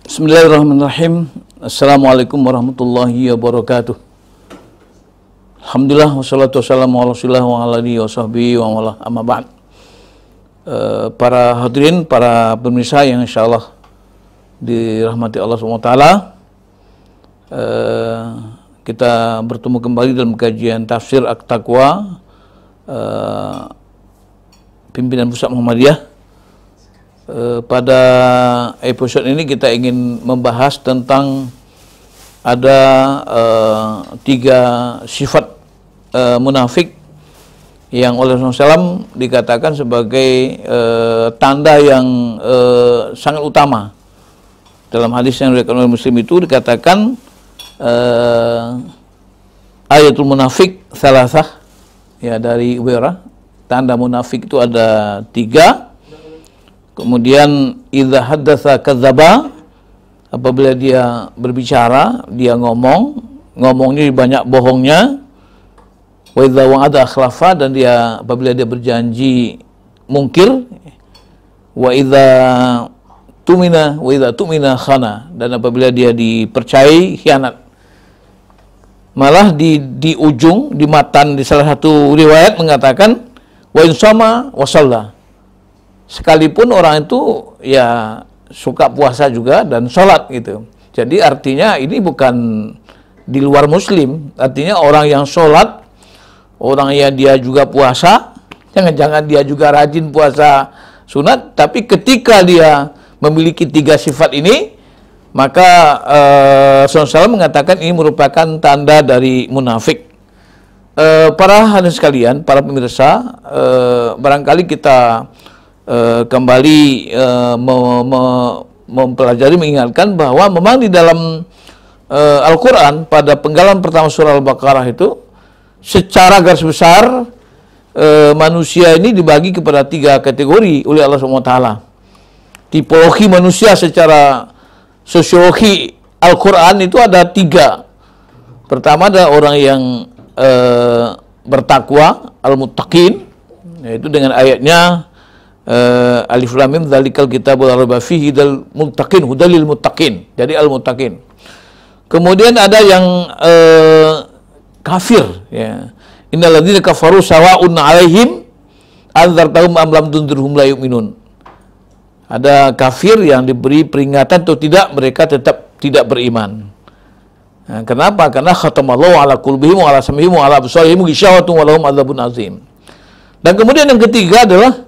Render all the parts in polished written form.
Bismillahirrahmanirrahim. Assalamualaikum warahmatullahi wabarakatuh. Alhamdulillah wassalatu wassalamu ala rasulillah wa ala alihi wa sahbihi wa wala amma ba'd. Para hadirin, para pemirsa yang insyaallah dirahmati Allah SWT, kita bertemu kembali dalam kajian tafsir At-Taqwa, pimpinan Pusat Muhammadiyah. Pada episode ini kita ingin membahas tentang ada 3 sifat munafik yang oleh Rasulullah SAW dikatakan sebagai tanda yang sangat utama. Dalam hadis yang diriwayatkan oleh Muslim itu dikatakan ayatul munafik salasah, ya, dari Ubairah. Tanda munafik itu ada 3. Kemudian idza haddatsa kadzdzaba, apabila dia berbicara, dia ngomongnya banyak bohongnya. Wa idza wa'ada akhlafa, dan dia apabila dia berjanji mungkir. Wa idza tumina khana, dan apabila dia dipercayai khianat. Malah di ujung, di matan, di salah satu riwayat mengatakan wa insama wa shalla. Sekalipun orang itu ya suka puasa juga dan sholat gitu. Jadi artinya ini bukan di luar muslim. Artinya orang yang sholat, orang yang dia juga puasa, jangan-jangan dia juga rajin puasa sunat, tapi ketika dia memiliki 3 sifat ini, maka Rasulullah SAW mengatakan ini merupakan tanda dari munafik. Para hadirin sekalian, para pemirsa, barangkali kita kembali mempelajari, mengingatkan bahwa memang di dalam Al-Quran pada penggalan pertama surah Al-Baqarah itu secara garis besar manusia ini dibagi kepada 3 kategori oleh Allah SWT. Tipologi manusia secara sosiologi Al-Quran itu ada 3. Pertama adalah orang yang bertakwa, al-muttaqin, yaitu dengan ayatnya Alif Lam Mim dzalikal kitabul la raiba fihi hudal muttaqin, hudalil muttaqin. Jadi al-muttaqin. Kemudian ada yang kafir, ya. Innal ladzina kafaru sawa'un 'alaihim anzartahum am lam tunzirhum la yu'minun. Ada kafir yang diberi peringatan atau tidak, mereka tetap tidak beriman. Nah, kenapa? Karena khatamallahu ala qulubihim wa ala sam'ihim wa ala absarihim ghishawatun wa lahum adzabun azim. Dan kemudian yang ketiga adalah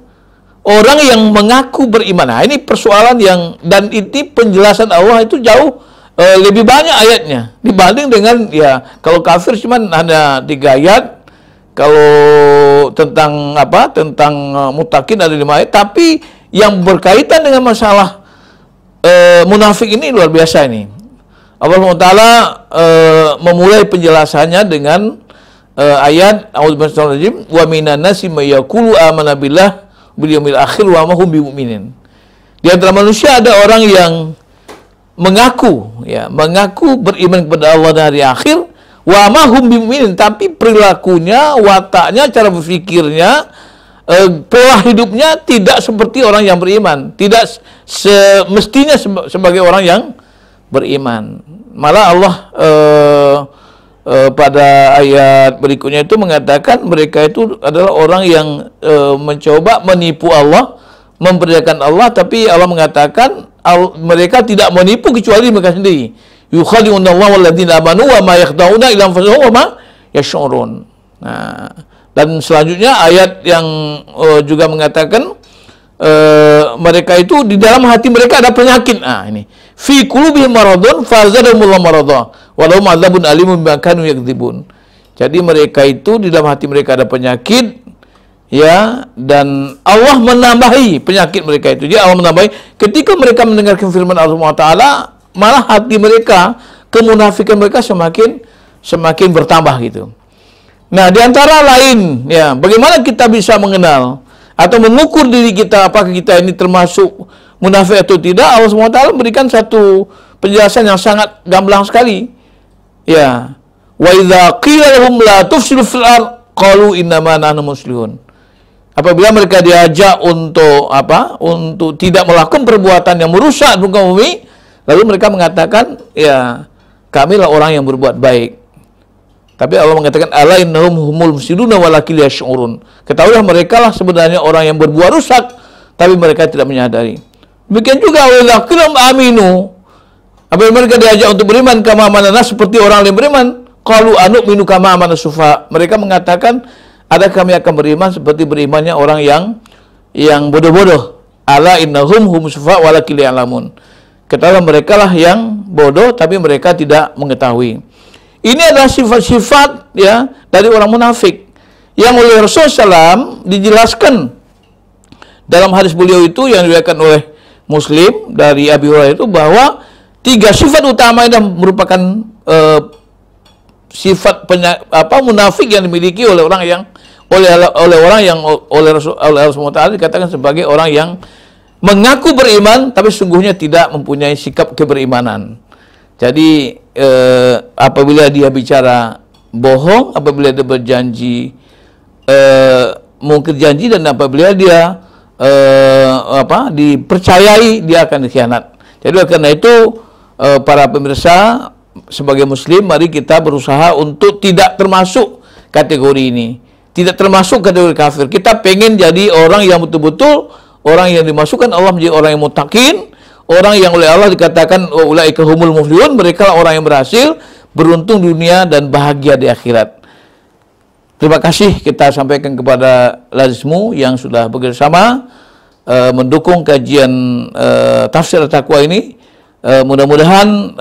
orang yang mengaku beriman. Nah, ini persoalan yang, dan ini penjelasan Allah itu jauh lebih banyak ayatnya dibanding dengan, ya, kalau kafir cuman hanya 3 ayat. Kalau tentang apa? Tentang mutakin ada 5 ayat, tapi yang berkaitan dengan masalah munafik ini luar biasa ini. Allah SWT memulai penjelasannya dengan ayat a'udzubillahi wa minan nasi may yaqulu amanna billah bil yaumil akhir wa ma hum bimumin. Di antara manusia ada orang yang mengaku beriman kepada Allah dan hari akhir, wa ma hum bimumin, tapi perilakunya, wataknya, cara berpikirnya, pola hidupnya tidak seperti orang yang beriman, tidak semestinya sebagai orang yang beriman. Malah Allah pada ayat berikutnya itu mengatakan mereka itu adalah orang yang mencoba menipu Allah, memperdayakan Allah, tapi Allah mengatakan mereka tidak menipu kecuali mereka sendiri. Yukhadi'unallaha walladzina amanu wa ma yakhda'una illa anfusahum wa ma yash'urun. Nah, dan selanjutnya ayat yang juga mengatakan mereka itu di dalam hati mereka ada penyakit. Nah, ini fi qulubihim maradun fazadahumullahu marada walahum adzabun alimun bima kanu yakdzibun. Jadi mereka itu di dalam hati mereka ada penyakit, ya, dan Allah menambahi penyakit mereka itu. Jadi Allah menambahi ketika mereka mendengarkan firman Allah Taala, malah hati mereka, kemunafikan mereka semakin bertambah gitu. Nah, di antara lain, ya, bagaimana kita bisa mengenal atau mengukur diri kita apakah kita ini termasuk munafik atau tidak? Allah SWT memberikan satu penjelasan yang sangat gamblang sekali. Ya, wa idza qila lahum la tufsidu fil ard qalu innama nahnu muslihun. Apabila mereka diajak untuk apa? Untuk tidak melakukan perbuatan yang merusak muka bumi, lalu mereka mengatakan, ya, kamilah orang yang berbuat baik. Tapi Allah mengatakan, ala innahum humul mufsiduna walakin la yash'urun. Ketahuilah mereka lah sebenarnya orang yang berbuat rusak, tapi mereka tidak menyadari. Demikian juga walakinhum aminu. Apabila mereka diajak untuk beriman kama amanah seperti orang yang beriman, qalu anu'minu kama amanah sufa. Mereka mengatakan, ada kami akan beriman seperti berimannya orang yang bodoh-bodoh. Ala innahum hum sufa walakin la ya'lamun. Ketahuilah mereka lah yang bodoh tapi mereka tidak mengetahui. Ini adalah sifat-sifat ya dari orang munafik yang oleh Rasulullah SAW dijelaskan dalam hadis beliau itu yang diriwayatkan oleh Muslim dari Abi Hurairah itu bahwa 3 sifat utama itu merupakan sifat munafik yang dimiliki oleh orang yang oleh Rasulullah SWT dikatakan sebagai orang yang mengaku beriman tapi sungguhnya tidak mempunyai sikap keberimanan. Jadi apabila dia bicara bohong, apabila dia berjanji mungkir janji, dan apabila dia dipercayai, dia akan dikhianat. Jadi karena itu para pemirsa, sebagai muslim mari kita berusaha untuk tidak termasuk kategori ini, tidak termasuk kategori kafir. Kita pengen jadi orang yang betul-betul orang yang dimasukkan Allah menjadi orang yang muttaqin, orang yang oleh Allah dikatakan ulaika humul muflihun, mereka lah orang yang berhasil, beruntung dunia dan bahagia di akhirat. Terima kasih kita sampaikan kepada Lazismu yang sudah bekerjasama mendukung kajian tafsir At-Taqwa ini. Mudah-mudahan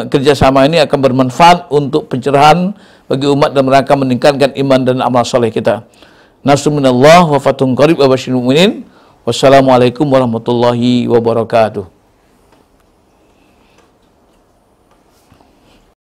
kerjasama ini akan bermanfaat untuk pencerahan bagi umat dan rangka meningkatkan iman dan amal soleh kita. Nasrun minallah wa fathun qarib wa basyiril mu'minin. Wassalamualaikum warahmatullahi wabarakatuh.